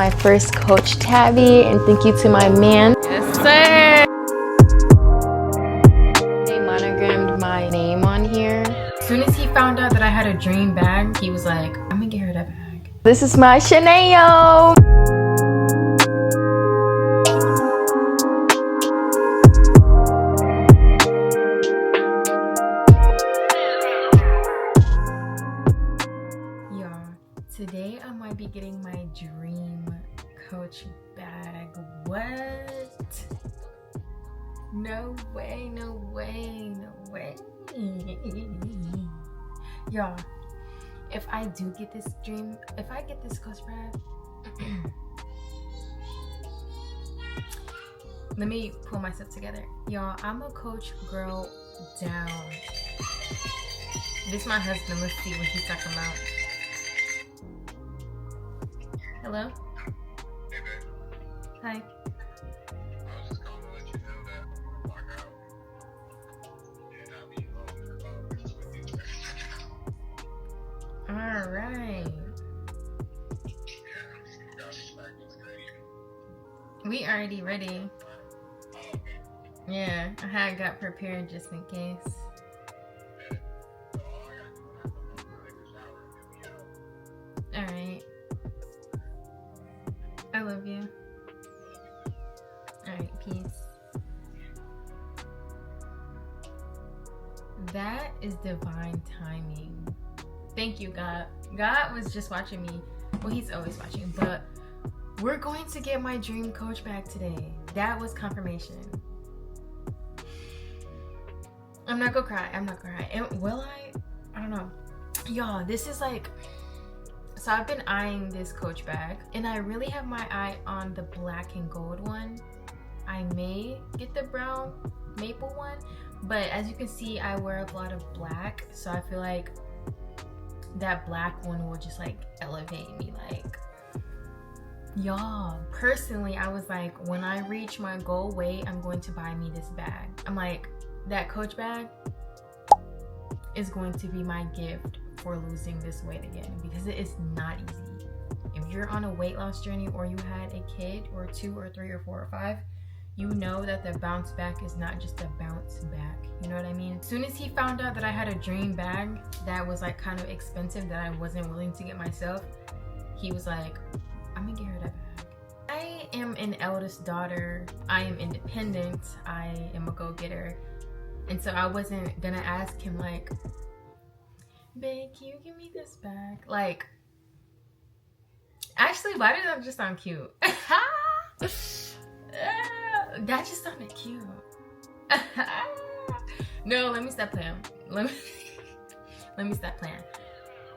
my first Coach Tabby, and thank you to my man. Yes, sir. They monogrammed my name on here. As soon as he found out that I had a dream bag, he was like, I'm gonna get her that bag. This is my Chanel. Today I might be getting my dream Coach bag. What? No way, no way, no way. Y'all, if I do get this dream, if I get this Coach bag, let me pull myself together. Y'all, I'm a Coach girl down. This is my husband. Let's see what he's talking about. Hello? Hey, babe. Hi. I was just calling to let you know that my girl and I be on Alright. We already ready. Yeah, I had got prepared just in case. Alright. I love you. Alright, peace. That is divine timing. Thank you, God. God was just watching me. Well, he's always watching, but we're going to get my dream Coach bag today. That was confirmation. I'm not gonna cry. I'm not gonna cry. And will I? I don't know. Y'all, this is like... So I've been eyeing this Coach bag, and I really have my eye on the black and gold one. I may get the brown maple one, but as you can see, I wear a lot of black, so I feel like that black one will just like elevate me. Like, y'all, personally, I was like, when I reach my goal weight, I'm going to buy me this bag. I'm like, that Coach bag is going to be my gift for losing this weight again, because it is not easy. If you're on a weight loss journey, or you had a kid or 2 or 3 or 4 or 5, you know that the bounce back is not just a bounce back. You know what I mean? As soon as he found out that I had a dream bag that was like kind of expensive, that I wasn't willing to get myself, he was like, I'm gonna get her that bag. I am an eldest daughter. I am independent. I am a go-getter. And so I wasn't gonna ask him like, babe, can you give me this bag? Like, actually, why did that just sound cute? That just sounded cute. No, let me stop playing. Let me stop playing.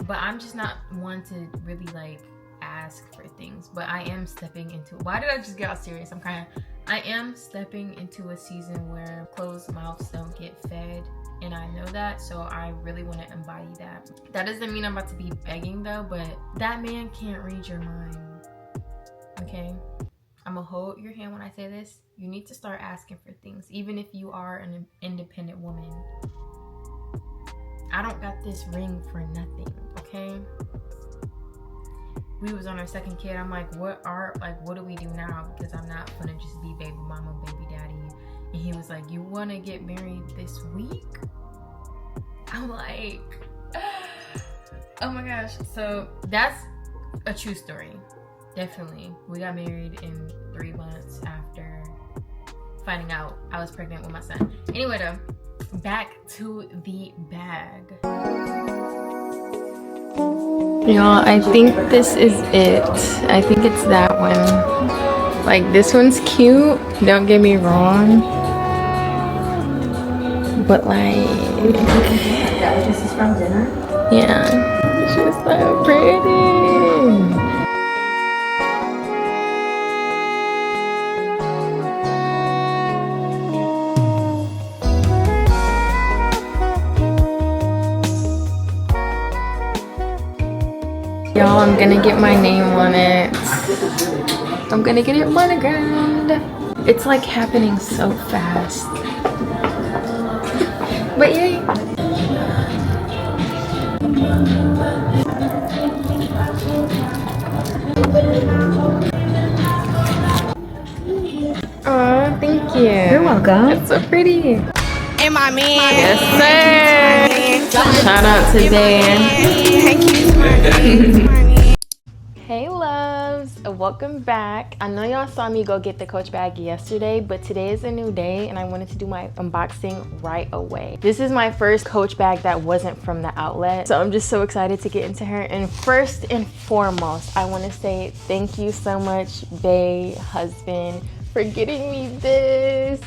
But I'm just not one to really like ask for things. But I am stepping into... Why did I just get all serious? I'm crying. I am stepping into a season where closed mouths don't get fed. And I know that, so I really want to embody that. That doesn't mean I'm about to be begging though, but that man can't read your mind. Okay? I'm gonna hold your hand when I say this. You need to start asking for things, even if you are an independent woman. I don't got this ring for nothing, okay? We was on our second kid. I'm like, what do we do now? Because I'm not gonna just be baby mama, baby daddy. And he was like, you want to get married this week? I'm like, oh my gosh. So that's a true story. Definitely. We got married in 3 months after finding out I was pregnant with my son. Anyway though, back to the bag. Y'all, I think this is it. I think it's that one. Like, this one's cute, don't get me wrong. But like... This is from dinner? Yeah. She's so pretty. Y'all, I'm gonna get my name on it. I'm gonna get it monogrammed. It's like happening so fast. But yay! welcome. It's so pretty. And my man. Yes, sir. Shout out to Dan. Hey loves, welcome back. I know y'all saw me go get the Coach bag yesterday, but today is a new day and I wanted to do my unboxing right away. This is my first Coach bag that wasn't from the outlet, so I'm just so excited to get into her. And first and foremost, I want to say thank you so much, bae, husband, for getting me this.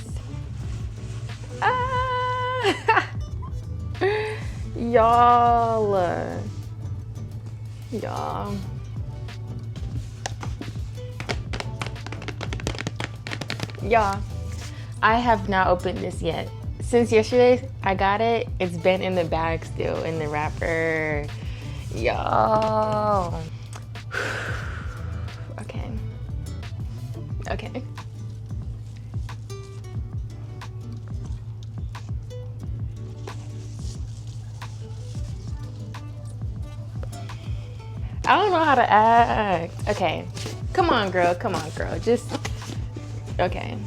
Y'all. Y'all, I have not opened this yet. Since yesterday I got it, it's been in the bag still, in the wrapper. Y'all. Okay. I don't know how to act. Okay. Come on, girl. Just, okay.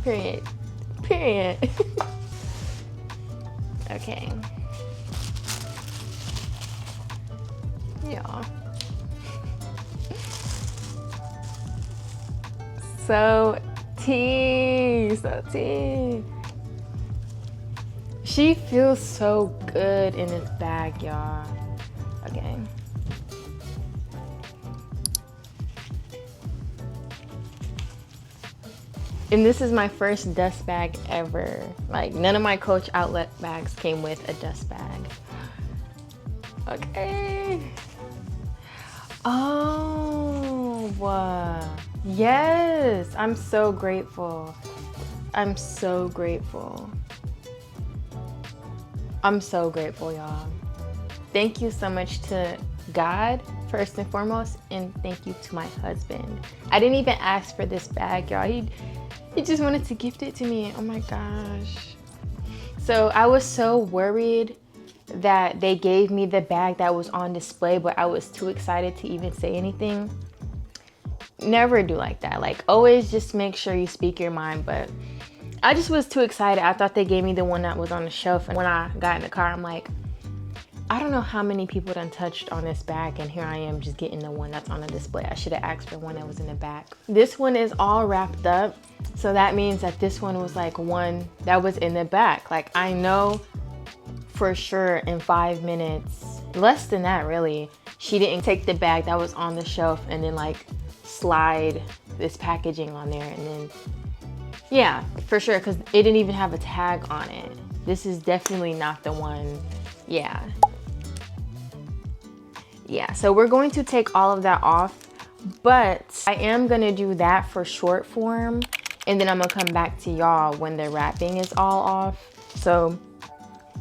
Period. Okay. Yeah. So tea. She feels so good in this bag, y'all. Okay. And this is my first dust bag ever. Like, none of my Coach outlet bags came with a dust bag. Okay. Oh, yes. I'm so grateful, y'all. Thank you so much to God, first and foremost, and thank you to my husband. I didn't even ask for this bag, y'all. He just wanted to gift it to me. Oh my gosh. So I was so worried that they gave me the bag that was on display, but I was too excited to even say anything. Never do like that. Like, always just make sure you speak your mind, but I just was too excited. I thought they gave me the one that was on the shelf, and when I got in the car, I'm like, I don't know how many people done touched on this bag, and here I am just getting the one that's on the display. I should have asked for one that was in the back. This one is all wrapped up, so that means that this one was like one that was in the back. Like, I know for sure in 5 minutes, less than that really, she didn't take the bag that was on the shelf and then like slide this packaging on there, and then yeah, for sure, because it didn't even have a tag on it. This is definitely not the one. Yeah, so we're going to take all of that off, but I am gonna do that for short form, and then I'm gonna come back to y'all when the wrapping is all off. So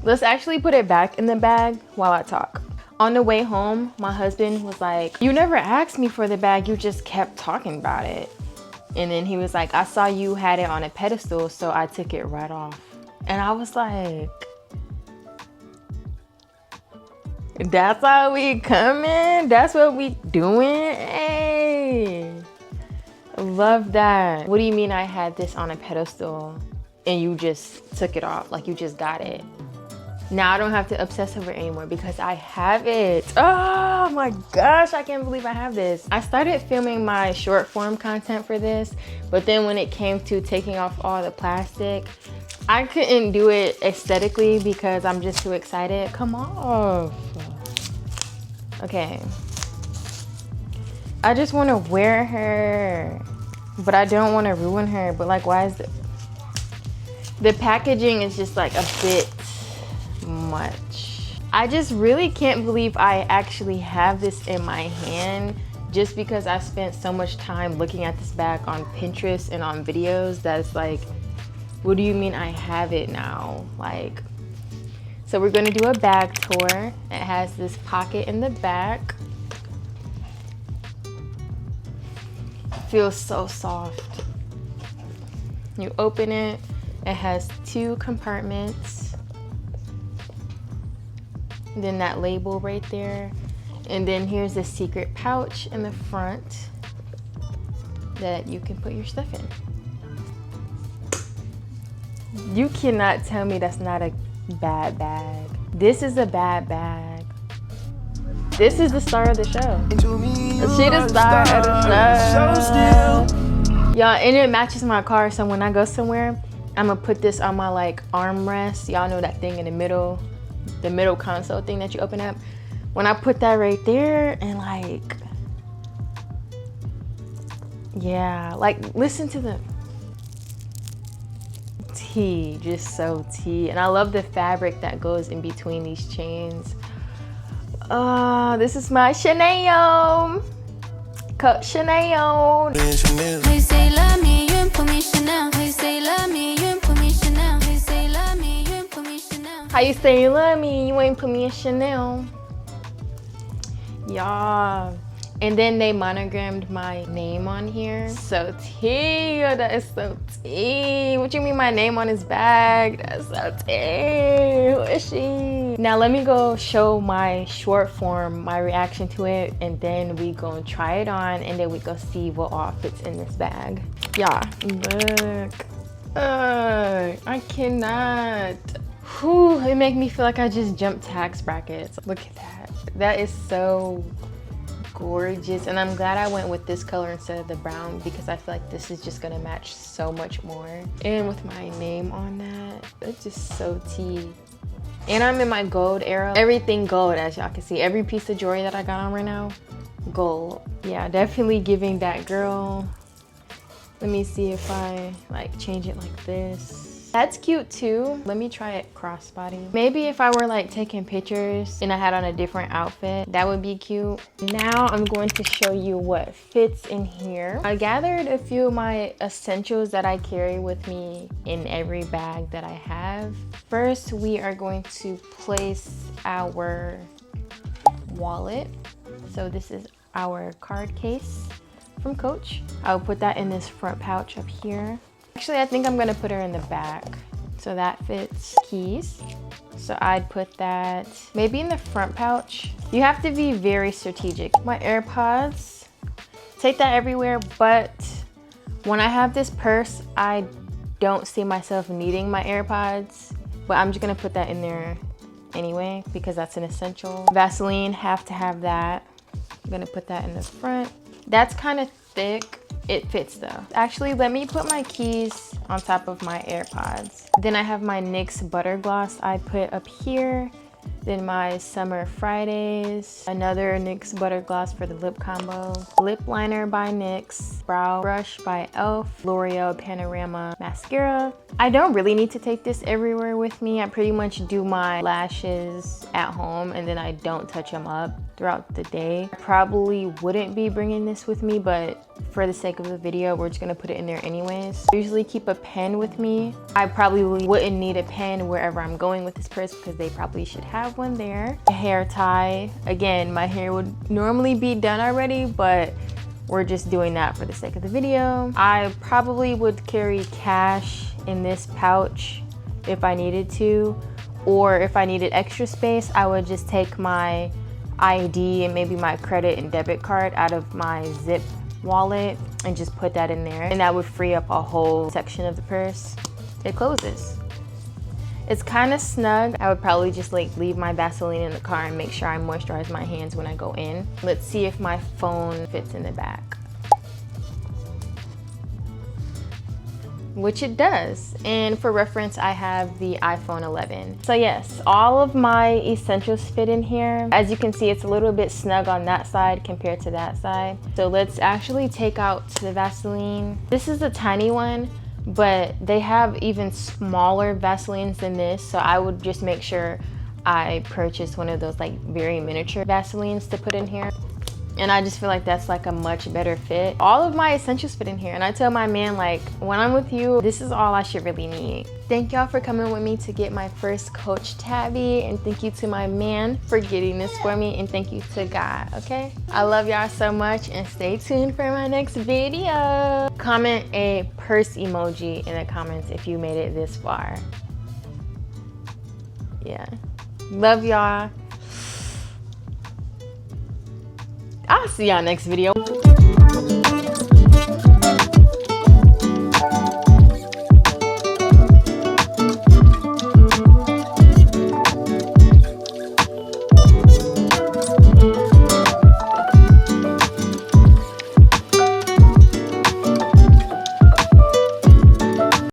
let's actually put it back in the bag while I talk. On the way home, my husband was like, you never asked me for the bag, you just kept talking about it. And then he was like, I saw you had it on a pedestal, so I took it right off. And I was like, that's how we coming? That's what we doing? Hey, love that. What do you mean I had this on a pedestal and you just took it off? Like, you just got it. Now I don't have to obsess over it anymore because I have it. Oh my gosh, I can't believe I have this. I started filming my short form content for this, but then when it came to taking off all the plastic, I couldn't do it aesthetically because I'm just too excited. Come off. Okay. I just want to wear her, but I don't want to ruin her. But like, why is the packaging is just like a bit much. I just really can't believe I actually have this in my hand, just because I spent so much time looking at this bag on Pinterest and on videos. That's like, what do you mean I have it now? Like, so we're gonna do a bag tour. It has this pocket in the back. Feels so soft. You open it, it has 2 compartments. Then that label right there. And then here's the secret pouch in the front. that you can put your stuff in. You cannot tell me that's not a bad bag. This is a bad bag. This is the star of the show. She the star of the show. Y'all, and it matches my car, so when I go somewhere, I'm gonna put this on my like armrest. Y'all know that thing in the middle console thing that you open up. When I put that right there and like, yeah, like listen to the tea, just so tea. And I love the fabric that goes in between these chains. Oh, this is my Chanel. Coach Chanel. How you say you love me, you ain't put me in Chanel. Yeah. And then they monogrammed my name on here. So tea, that is so tea. What you mean my name on his bag? That's so tea. Who is she? Now let me go show my short form, my reaction to it, and then we go try it on, and then we go see what all fits in this bag. Yeah, look. I cannot. Whew, it make me feel like I just jumped tax brackets. Look at that. That is so gorgeous, and I'm glad I went with this color instead of the brown because I feel like this is just gonna match so much more. And with my name on that, it's just so tea. And I'm in my gold era. Everything gold, as y'all can see. Every piece of jewelry that I got on right now, gold. Yeah, definitely giving that girl. Let me see if I like change it like this. That's cute too. Let me try it crossbody. Maybe if I were like taking pictures and I had on a different outfit, that would be cute. Now I'm going to show you what fits in here. I gathered a few of my essentials that I carry with me in every bag that I have. First, we are going to place our wallet. So this is our card case from Coach. I'll put that in this front pouch up here. Actually, I think I'm gonna put her in the back. So that fits. Keys. So I'd put that maybe in the front pouch. You have to be very strategic. My AirPods, take that everywhere, but when I have this purse, I don't see myself needing my AirPods, but I'm just gonna put that in there anyway because that's an essential. Vaseline, have to have that. I'm gonna put that in the front. That's kind of thick. It fits though. Actually, let me put my keys on top of my AirPods. Then I have my NYX Butter Gloss I put up here. Then my Summer Fridays. Another NYX Butter Gloss for the lip combo. Lip liner by NYX. Brow brush by e.l.f. L'Oreal Panorama Mascara. I don't really need to take this everywhere with me. I pretty much do my lashes at home and then I don't touch them up throughout the day. I probably wouldn't be bringing this with me, but for the sake of the video, we're just gonna put it in there anyways. I usually keep a pen with me. I probably wouldn't need a pen wherever I'm going with this purse because they probably should have one there. A hair tie. Again, my hair would normally be done already, but we're just doing that for the sake of the video. I probably would carry cash in this pouch if I needed to, or if I needed extra space, I would just take my ID and maybe my credit and debit card out of my zip wallet and just put that in there, and that would free up a whole section of the purse. It closes. It's kind of snug. I would probably just like leave my Vaseline in the car and make sure I moisturize my hands when I go in. Let's see if my phone fits in the back. Which it does. And for reference, I have the iPhone 11. So yes, all of my essentials fit in here. As you can see, it's a little bit snug on that side compared to that side. So let's actually take out the Vaseline. This is a tiny one, but they have even smaller Vaselines than this. So I would just make sure I purchase one of those like very miniature Vaselines to put in here. And I just feel like that's like a much better fit. All of my essentials fit in here. And I tell my man, like, when I'm with you, this is all I should really need. Thank y'all for coming with me to get my first Coach Tabby. And thank you to my man for getting this for me. And thank you to God, okay? I love y'all so much, and stay tuned for my next video. Comment a purse emoji in the comments if you made it this far. Yeah. Love y'all. I'll see y'all next video.